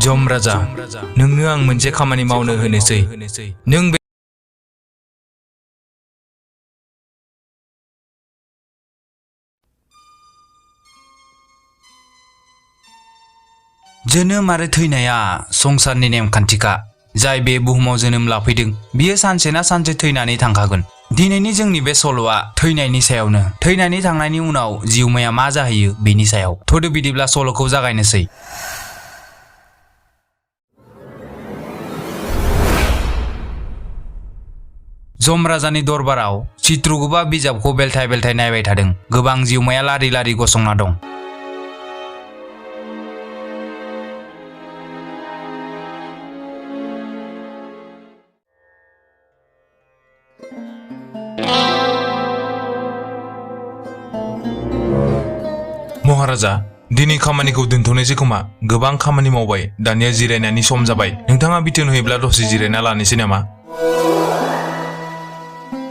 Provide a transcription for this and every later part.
जम राजा नोंनो आं मोनसे खामानि मावनो होनोसै नों जोनोम आरो थैनाया संसारनि नेमखान्थिखा जाय बे बुहुमाव जोनोम लाफैदों बियो सानसे ना सानसे थैनानै थांखागोन दिनैनि जोंनि बे सल'आ थैनायनि सायावनो थैनानै थांनायनि उनाव जिउमाया मा जाहैयो बेनि सायाव थ'दो बिदिब्ला सल'खौ जागायनोसै जम राजानि दरबाराव चित्रगुप्ता बिजाबखौ बेलथाय बेलथाय नायबाय थादों गोबां जिउमाया लारि लारि गसंना दं महाराजा दिनै खामानिखौ दोनथ'नोसै खोमा गोबां खामानि मावबाय दानिया जिरायनायनि सम जाबाय नोंथाङा बिथोन होयोब्ला दसे जिरायना लानोसै नामा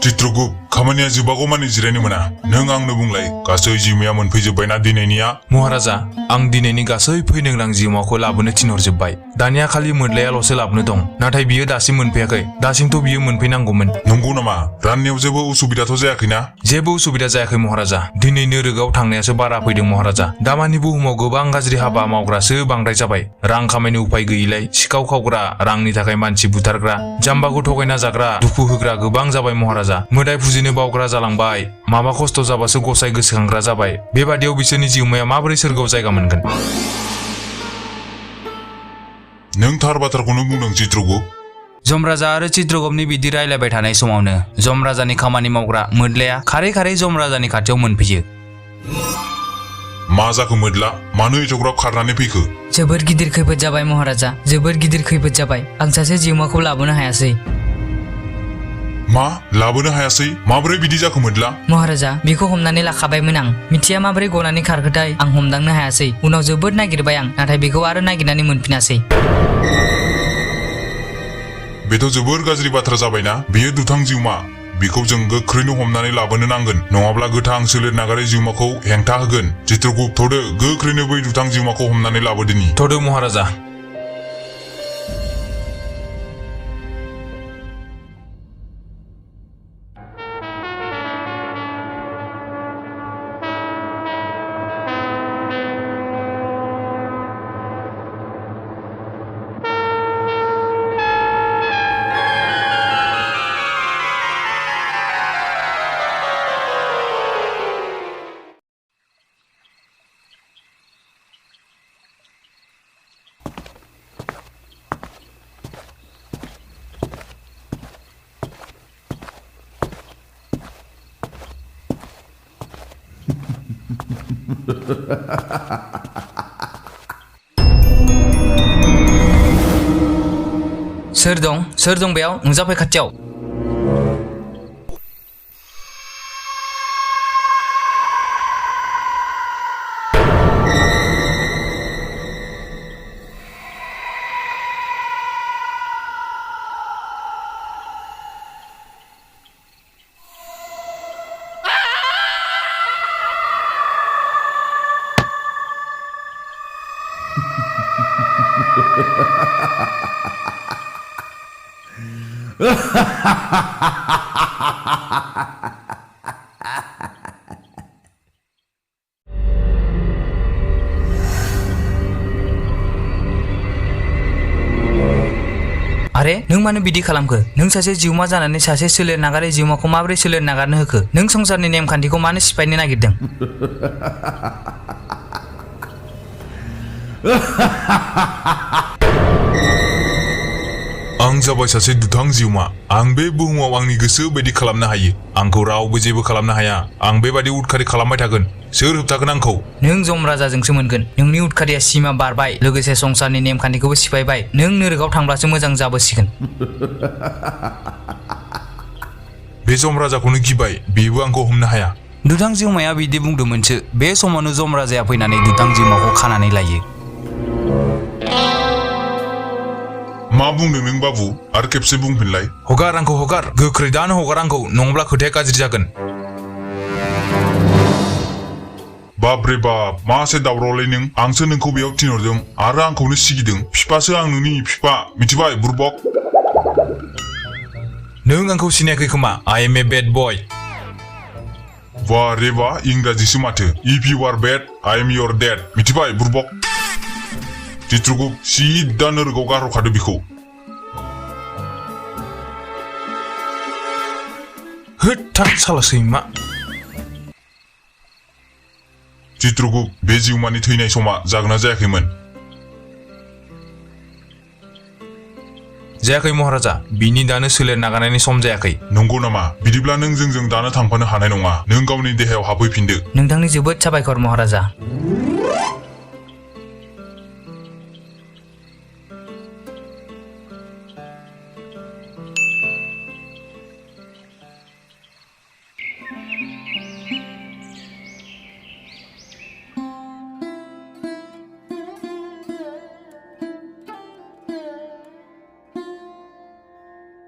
चित्रगुप्ता खामानिया जोबागौमानि जिरायनो मोना नों आंनो बुंलाय गासै जिउमाया मोनफैजोब्बायना दिनैनिया महाराजा आं दिनैनि गासै फैनो गोनां जिउमाखौ लाबोनो थिनहरजोब्बाय दानिया खालि मोदलायाल'सो लाबोनो दं नाथाय बियो दासिम मोनफैयाखै दासिमथ' बियो मोनफैनांगौमोन नंगौ नामा राननायाव जेबो उसुबिदाथ' जायाखैना जेबो उसुबिदा जायाखै महाराजा दिनै नोरोगाव थांनायासो बारा फैदों महाराजा दामानि बुहुमाव गोबां गाज्रि हाबा मावग्रासो बांद्राय जाबाय रां खामायनो उपाय गैयिलाय सिखाव खावग्रा रांनि थाखाय मानसि बुथारग्रा जाम्बाखौ थगायना जाग्रा दुखु होग्रा गोबां जाबाय महाराजा मोदाय फुजिनो बावग्रा जालांबाय माबा खस्थ' जाबासो गसाइ गोसोखांग्रा जाबाय बेबादियाव बिसोरनि जिउमाया माबोरै सोरगोआव जायगा मोनगोन नों थार बाथ्राखौनो बुंदों चित्रगुप्ता जमराजा आरो चित्रगुप्तनि बिदि रायलायबाय थानाय समावनो जमराजानि खामानि मावग्रा मोदलाया खारै खारै जमराजानि खाथियाव मोनफैयो मा जाखो मोदला मानो एथ'ग्राब खारनानै फैखो जोबोर गिदिर खैफोद जाबाय महाराजा जोबोर गिदिर खैफोद जाबाय आं सासे जिउमाखौ लाबोनो हायासै मा लाबोनो हायासै माबोरै बिदि जाखो मोदला महाराजा बेखौ हमनानै लाखाबायमोन आं मिथिया माबोरै गनानै खारखोथाय आं हमदांनो हायासै उनाव जोबोद नागिरबाय आं नाथाय बेखौ आरो नागिरनानै मोनफिनासै बेथ' जोबोर गाज्रि बाथ्रा जाबायना बेयो दुथां जिउमा बेखौ जों गोख्रैनो हमनानै लाबोनो नांगोन नङाब्ला गोथां सोलेर नागारै जिउमाखौ हेंथा होगोन चित्रगुप्ता थ'दो गोख्रैनो बै दुथां जिउमाखौ हमनानै लाबोदोनि थ'दो महाराजा सोर दं बेयाव नुजाफै खाथियाव आरे नों मानो बिदि खालामखो नों सासे जिउमा जानानै सासे सोलेर नागारै जिउमाखौ माबोरै सोलेर नागारनो होखो नों संसारनि नेमखान्थिखौ मानो सिफायनो नागिरदों आं जाबाय सासे दुथां जिउमा आं बे बुहुमाव आंनि गोसो बायदि खालामनो हायो आंखौ रावबो जेबो खालामनो हाया आं बेबादि उदखारि खालामबाय थागोन सोर होबथागोन आंखौ नों जमराजाजोंसो मोनगोन नोंनि उदखारिया सिमा बारबाय लोगोसे संसारनि नेमखान्थिखौबो सिफायबाय नों नोरोगाव थांब्लासो मोजां जाबोसिगोन बे जमराजाखौनो गिबाय बेबो आंखौ हमनो हाया दुथां जिउमाया बिदि बुंदोंमोनसो बे समावनो जमराजाया फैनानै दुथां जिउमाखौ खानानै लायो मा बुंदों नों बाबु आरो खेबसे बुंफिनलाय हगार आंखौ हगार गोख्रै दानो हगार आंखौ नङाब्ला खोथाया गाज्रि जागोन बाब्रे बाब मासे दावरावलै नों आंसो नोंखौ बेयाव थिनहरदों आरो आंखौनो सिगिदों फिफासो आं नोंनि फिफा मिथिबाय बुरबक नों आंखौ सिनायाखै खोमा I am a bad boy वा रे वा इंराजीसो माथो if you are bad I am your dad मिथिबाय बुरबक चित्रगुप्त सिदा नोरगोआव गारहरखादो बेखौ होद थां साला सैमा चित्रगुप्त बे जिउमानि थैनाय समा जागोना जायाखैमोन जायाखै महाराजा बिनि दानो सोलेर नागारनायनि सम जायाखै नंगौ नामा बिदिब्ला नों जोंजों दानो थांफानो हानाय नङा नों गावनि देहायाव हाबफैफिनदो नोंथांनि जोबोद साबायखर महाराजा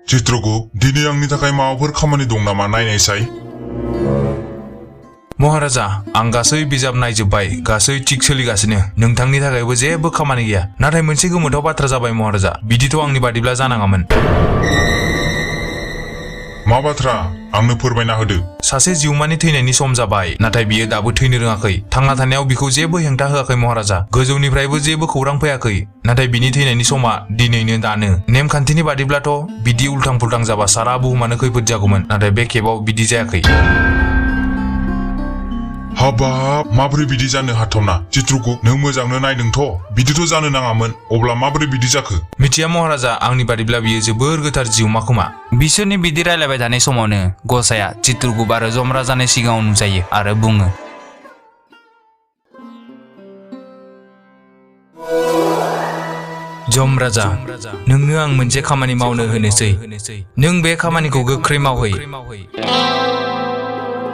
चित्रगुप्त दिनै आंनि थाखाय माबाफोर खामानि दं नामा नायनायसाय महाराजा आं गासै बिजाब नायजोब्बाय गासै थिग सोलिगासिनो नोंथांनि थाखायबो जेबो खामानि गैया नाथाय मोनसे गोमोथाव बाथ्रा जाबाय महाराजा बिदिथ' आंनि बादिब्ला जानाङामोन मा बाथ्रा आंनो फोरमायना होदो सासे जिउमानि थैनायनि सम जाबाय नाथाय बियो दाबो थैनो रोङाखै थांना थानायाव बिखौ जेबो हेंथा होआखै महाराजा गोजौनिफ्रायबो जेबो खौरां फैयाखै नाथाय बिनि थैनायनि समा दिनैनो दानो नेमखान्थिनि बादिब्लाथ' बिदि उल्थां फुल्थां जाबा सारा बुहुमानो खैफोद जागौमोन नाथाय बे खेबाव बिदि जायाखै हाबाब माबोरै बिदि जानो हाथावना चित्रगुप्त नों मोजांनो नायदोंथ' बिदिथ' जानो नाङामोन अब्ला माबोरै बिदि जाखो मिथिया महाराजा आंनि बादिब्ला बियो जोबोर गोथार जिउमा खोमा बिसोरनि बिदि रायलायबाय थानाय समावनो गसाया चित्रगुप्त आरो जमराजानि सिगाङाव नुजायो आरो बुङो जमराजा नोंनो आं मोनसे खामानि मावनो होनोसै नों बे खामानिखौ गोख्रै मावहै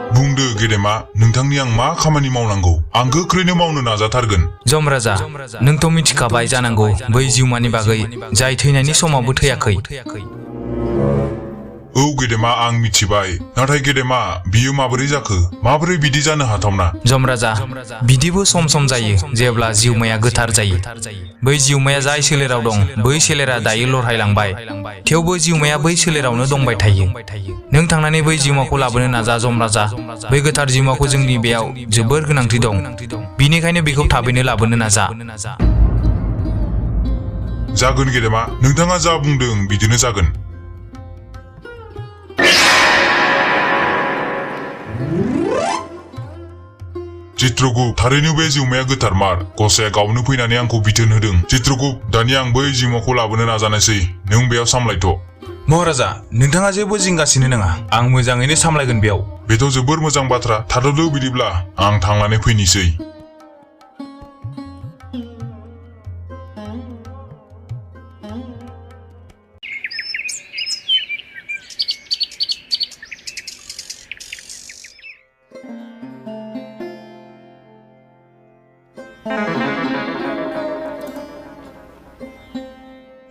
बुंदो गेदेमा नोंथांनि आं मा खामानि मावनांगौ आं गोख्रैनो मावनो नाजाथारगोन जमराजा नोंथ' मिथिखाबाय जानांगौ बै जिउमानि बागै जाय थैनायनि समावबो थैयाखै औ गेदेमा आं मिथिबाय नाथाय गेदेमा बियो माबोरै जाखो माबोरै बिदि जानो हाथावना जमराजा बिदिबो सम सम जायो जेब्ला जिउमाया गोथार जायो बै जिउमाया जाय सोलेराव दं बै सोलेरा दायो लरहायलांबाय थेवबो जिउमाया बै सोलेरावनो दंबाय थायो नों थांनानै बै जिउमाखौ लाबोनो नाजा जमराजा बै गोथार जिउमाखौ जोंनि बेयाव जोबोर गोनांथि दं बिनिखायनो बेखौ थाबैनो लाबोनो नाजा जागोन गेदेमा नोंथाङा जा बुंदों बिदिनो जागोन चित्रगुप्त थारैनो बे जिउमाया गोथारमार गसाया गावनो फैनानै आंखौ बिथोन होदों चित्रगुप्त दानिया आं बै जिउमाखौ लाबोनो नाजानायसै नों बेयाव सामलायथ' महाराजा नोंथाङा जेबो जिंगासिनो नाङा आं मोजाङैनो सामलायगोन बेयाव बेथ' जोबोर मोजां बाथ्रा थाथ'दो बिदिब्ला आं थांनानै फैनोसै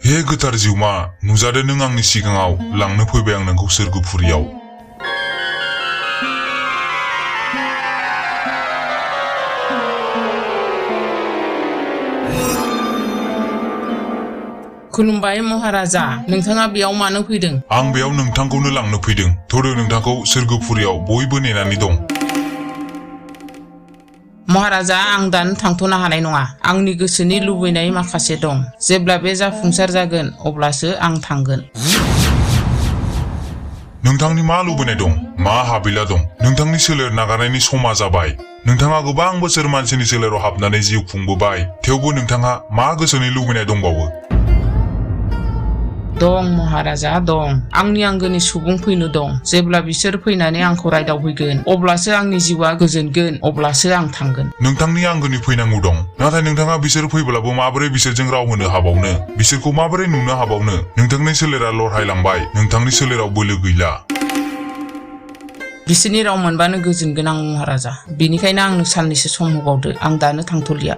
हे गोथार जिउमा नुजादो नों आंनि सिगाङाव लांनो फैबाय आं नोंखौ सोरगोफुरियाव खुलुमबाय महाराजा नोंथाङा बेयाव मानो फैदों आं बेयाव नोंथांखौनो लांनो फैदों थोदो नोंथांखौ सोरगोफुरियाव बयबो नेनानै दं महाराजा आं दानो थांथ'नो हानाय नङा आंनि गोसोनि लुबैनाय माखासे दं जेब्ला बे जाफुंसार जागोन अब्लासो आं थांगोन नोंथांनि मा लुबैनाय दं मा हाबिला दं नोंथांनि सोलेर नागारनायनि समा जाबाय नोंथाङा गोबां बोसोर मानसिनि सोलेराव हाबनानै जिउ खुंबोबाय थेवबो नोंथाङा मा गोसोनि लुबैनाय दंबावो दं महाराजा दं आंनि आंगोनि सुबुं फैनो दं जेब्ला बिसोर फैनानै आंखौ रायदावफैगोन अब्लासो आंनि जिउआ गोजोनगोन अब्लासो आं थांगोन नोंथांनि आंगोनि फैनांगौ दं नाथाय नोंथाङा बिसोर फैब्लाबो माबोरै बिसोरजों राव होनो हाबावनो बिसोरखौ माबोरै नुनो हाबावनो नोंथांनि सोलेरा लरहायलांबाय नोंथांनि सोलेराव बोलो गैला बिसोरनि राव मोनबानो गोजोनगोन आं महाराजा बेनिखायनो आंनो साननैसो सम होबावदो आं दानो थांथ'लिया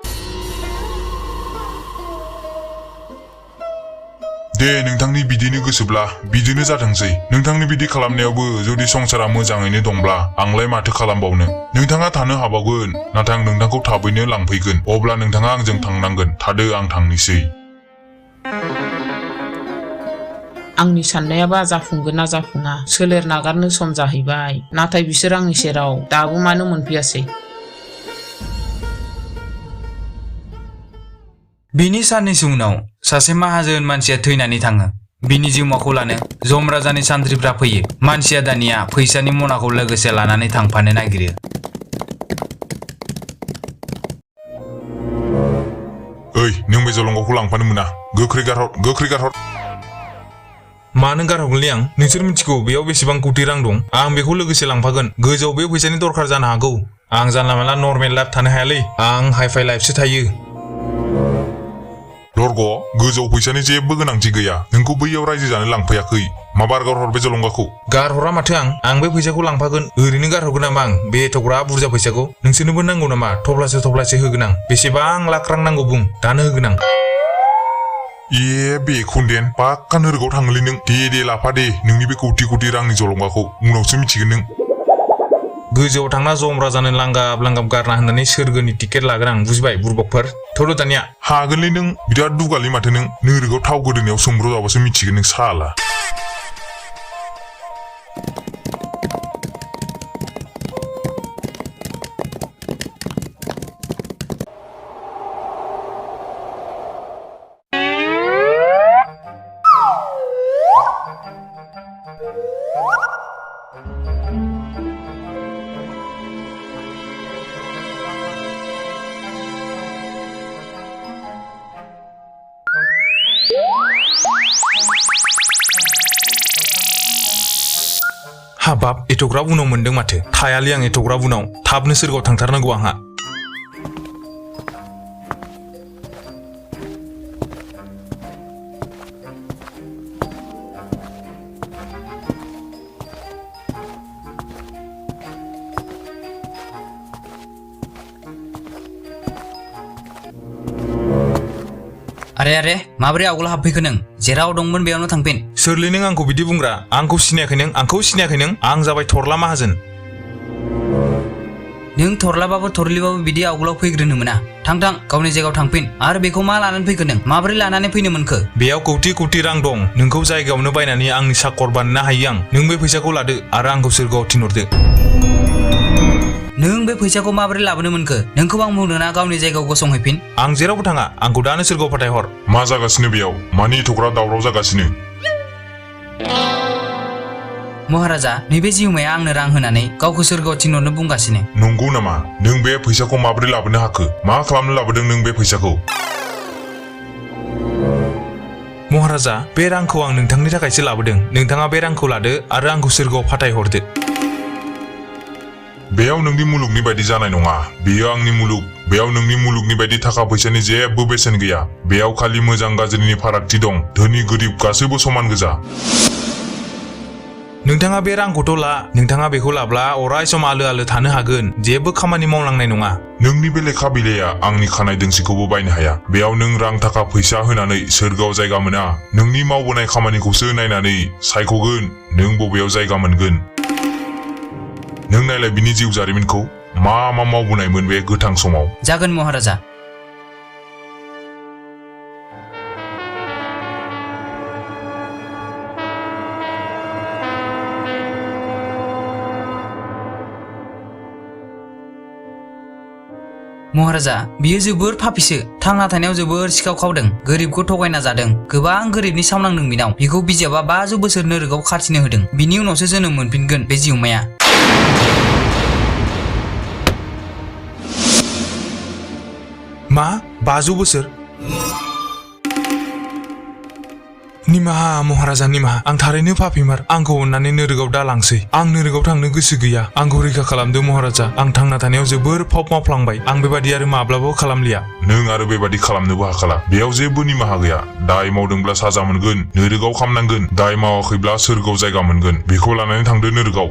दे नोंथांनि बिदिनो गोसोब्ला बिदिनो जाथोंसै नोंथांनि बिदि खालामनायावबो जुदि संसारा मोजाङैनो दंब्ला आंलाय माथो खालामबावनो नोंथाङा थानो हाबावगोन नाथाय आं नोंथांखौ थाबैनो लांफैगोन अब्ला नोंथाङा आंजों थांनांगोन थादो आं थांनोसै आंनि साननायाबा जाफुंगोन ना जाफुङा सोलेर नागारनो सम जाहैबाय नाथाय बिसोर आंनि सेराव दाबो मानो मोनफैयासै बिनि साननैसो उनाव सासे माहाजोन मानसिया थैनानै थाङो बिनि जिउमाखौ लानो जम राजानि सान्थ्रिफ्रा फैयो मानसिया दानिया फैसानि मनाखौ लोगोसे लानानै थांफानो नागिरो ओइ नों बे जलंगाखौ लांफानो मोना गोख्रै गारहर मानो गारहरगोनलै आं नोंसोर मिथिगौ बेयाव बेसेबां कोटि रां दं आं बेखौ लोगोसे लांफागोन गोजौआव बे फैसानि दरखार जानो हागौ आं जानला मानला नर्मेल लाइफ थानो हायालै आं हाइफाइ लाइफसो थायो लरग गोजौ फैसानि जेबो गोनांथि गैया नोंखौ बैयाव रायजो जानो लांफैयाखै माबार गारहर बे जलंगाखौ गारहरा माथो आं बे फैसाखौ लांफागोन ओरैनो गारहरगोन नामा आं बे एथ'ग्रा बुरजा फैसाखौ नोंसोरनोबो नांगौ नामा थफ्लासे होगोन आं बेसेबां लाख रां नांगौ बुं दानो होगोन आं बेखौदेन पाक्का नोरगाव थाङोलै नों दे लाफा दे नोंनि बे कोटि रांनि जलंगाखौ उनावसो मिथिगोन नों गोजौआव थांना जम राजानो लांगाब गारना होननानै सोरगोनि टिकेट लागोन आं बुजिबाय बुरबकफोर थौल' दानिया हागोनलै नों बिराद दुगालै माथो नों नोरगाव थाव गोदोनायाव सोमब्र' जाबासो मिथिगोन नों साला हाबाब एथ'ग्राब उनाव मोनदों माथो थायालै आं एथ'ग्राब उनाव थाबनो सोरगोआव थांथारनांगौ आंहा अरे माबोरै आवगोल हाबफैखो नों जेराव दंमोन बेयावनो थांफिन सोरलै नों आंखौ बिदि बुंग्रा आंखौ सिनायाखै नों आं जाबाय थरला माहाजोन नों थरलाबाबो थरलिबाबो बिदि आवगोलाव फैग्रोनो मोना थां गावनि जायगायाव थांफिन आरो बेखौ मा लानानै फैखो नों माबोरै लानानै फैनो मोनखो बेयाव कोटि रां दं नोंखौ जायगायावनो बायनानै आंनि साकर बानायनो हायो आं नों बे फैसाखौ लादो आरो आंखौ सोरगोआव थिनहरदो नों बे फैसाखौ माबोरै लाबोनो मोनखो नोंखौ आं बुंदोंना गावनि जायगायाव गसंहैफिन आं जेरावबो थाङा आंखौ दानो सोरगोआव फाथायहर मा जागासिनो बेयाव मानि एथ'ग्राब दावराव जागासिनो महाराजा नैबे जिउमाया आंनो रां होनानै गावखौ सोरगोआव थिनहरनो बुंगासिनो नंगौ नामा नों बे फैसाखौ माबोरै लाबोनो हाखो मा खालामनो लाबोदों नों बे फैसाखौ महाराजा बे रांखौ आं नोंथांनि थाखायसो लाबोदों नोंथाङा बे रांखौ लादो आरो आंखौ सोरगोआव फाथायहरदो बेयाव नोंनि मुलुगनि बायदि जानाय नङा बेयो आंनि मुलुग बेयाव नोंनि मुलुगनि बायदि थाखा फैसानि जेबो बेसेन गैया बेयाव खालि मोजां गाज्रिनि फारागथि दं धोनि गोरिब गासैबो समान गोजा नोंथाङा बे रांखौथ' ला नोंथाङा बेखौ लाब्ला अराय सम आलो थानो हागोन जेबो खामानि मावनांनाय नङा नोंनि बे लेखा बिलाइया आंनि खानाय दोंसेखौबो बायनो हाया बेयाव नों रां थाखा फैसा होनानै सोरगोआव जायगा मोना नोंनि मावबोनाय खामानिखौसो नायनानै सायख'गोन नों बबेयाव जायगा मोनगोन नों नायलाय बिनि जिउ जारिमिनखौ मा मावबोनायमोन बे गोथां समाव जागोन महाराजा महाराजा बियो जोबोर पापिसो थांना थानायाव जोबोर सिखाव खावदों गोरिबखौ थगायना जादों गोबां गोरिबनि सावनांदों बिनाव बिखौ बिजाबा 500 बोसोर नोरगाव खाथिनो होदों बिनि उनावसो जोनोम मोनफिनगोन बे जिउमाया मा 500 बोसोर निमाहा महाराजा निमाहा आं थारैनो पापिमार आंखौ अननानै नोरगाव दालांसै आं नोरगाव थांनो गोसो गैया आंखौ रैखा खालामदो महाराजा आं थांना थानायाव जोबोर फाव मावफ्लांबाय आं बेबादि आरो माब्लाबाबो खालामलिया नों आरो बेबादि खालामनोबो हाखाला बेयाव जेबो निमाहा गैया दाय मावदोंब्ला साजा मोनगोन नोरगाव खामनांगोन दाय मावाखैब्ला सोरगोआव जायगा मोनगोन बेखौ लानानै थांदो नोरगाव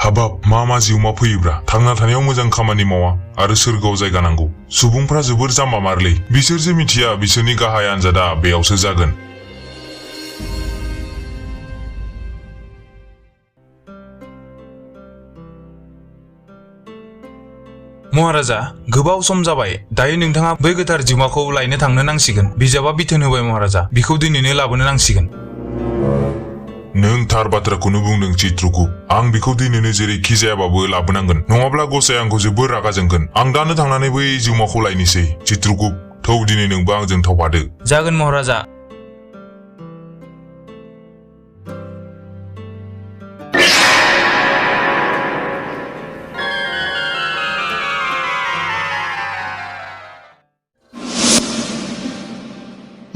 हाबाब मा जिउमा फैयोब्रा थांना थानायाव मोजां खामानि मावा आरो सोरगोआव जायगा नांगौ सुबुंफ्रा जोबोर जाम्बा मारलै बिसोरसो मिथिया बिसोरनि गाहाय आनजादा बेयावसो जागोन महाराजा गोबाव सम जाबाय दायो नोंथाङा बै गोथार जिउमाखौ लायनो थांनो नांसिगोन बिजाबा बिथोन होबाय महाराजा बिखौ दिनैनो लाबोनो नांसिगोन नों थार बाथ्राखौनो बुंदों चित्रकूट आं बिखौ दिनैनो जेरैखि जायाबाबो लाबोनांगोन नङाब्ला गसाया आंखौ जोबोर रागा जोंगोन आं दानो थांनानै बै जिउमाखौ लायनोसै चित्रकूट थौ दिनै नोंबो आंजों थावफादो जागोन महाराजा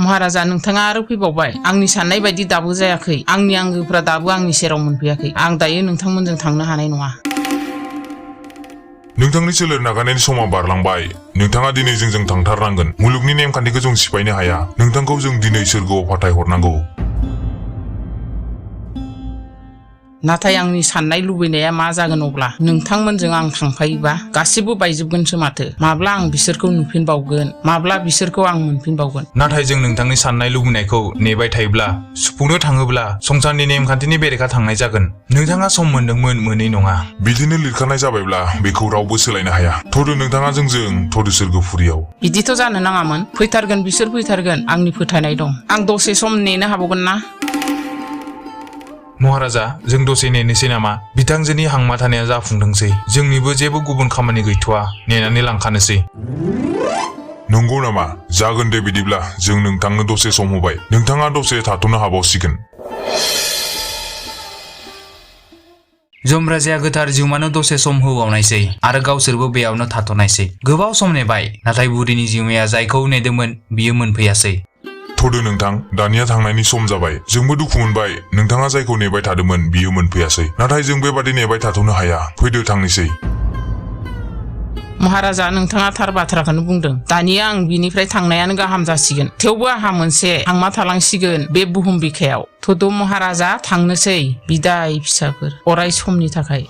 महाराजा नोंथाङा आरो फैबावबाय आंनि साननाय बायदि दाबो जायाखै आंनि आंगोफ्रा दाबो आंनि सेराव मोनफैयाखै आं दायो नोंथांमोनजों थांनो हानाय नङा नोंथांनि सोलेर नागारनायनि समा बारलांबाय नोंथाङा दिनै जोंजों थांथारनांगोन मुलुगनि नेमखान्थिखौ जों सिफायनो हाया नोंथांखौ जों दिनै सोरगोआव फाथायहरनांगौ नाथाय आंनि साननाय लुबैनाया मा जागोन अब्ला नोंथांमोनजों आं थांफायोबा गासिबो बायजोबगोनसो माथो माब्ला आं बिसोरखौ नुफिनबावगोन माब्ला बिसोरखौ आं मोनफिनबावगोन नाथाय जों नोंथांनि साननाय लुबैनायखौ नेबाय थायोब्ला सुफुंनो थाङोब्ला संसारनि नेमखान्थिनि बेरेखा थांनाय जागोन नोंथाङा सम मोनदोंमोन मोनै नङा बिदिनो लिरखानाय जाबायब्ला बेखौ रावबो सोलायनो हाया थदो नोंथाङा जोंजों थदो सोरगोफुरियाव बिदिथ' जानो नाङामोन फैथारगोन बिसोर फैथारगोन आंनि फोथायनाय दं आं दसे सम नेनो हाबावगोन ना महाराजा जों दसे नेनोसै नामा बिथांजोनि हांमा थानाया जाफुंदोंसै जोंनिबो जेबो गुबुन खामानि गैथ'वा नेनानै लांखानोसै नंगौ नामा जागोन दे बिदिब्ला जों नोंथांनो दसे सम होबाय नोंथाङा दसे थाथ'नो हाबावसिगोन जमराजाया गोथार जिउमानो दसे सम होबावनायसै आरो गावसोरबो बेयावनो थाथ'नायसै गोबाव सम नेबाय नाथाय बुरिनि जिउमाया जायखौ नेदोंमोन बियो मोनफैयासै थदो नोंथां दानिया थांनायनि सम जाबाय जोंबो दुखु मोनबाय नोंथाङा जायखौ नेबाय थादोंमोन बियो मोनफैयासै नाथाय जों बेबादि नेबाय थाथ'नो हाया फैदो थांनोसै महाराजा नोंथाङा थार बाथ्राखौनो बुंदों दानिया आं बिनिफ्राय थांनायानो गाहाम जासिगोन थेवबो आंहा मोनसे हांमा थालांसिगोन बे बुहुम बिखायाव थद' महाराजा थांनोसै बिदाय फिसाफोर अराय समनि थाखाय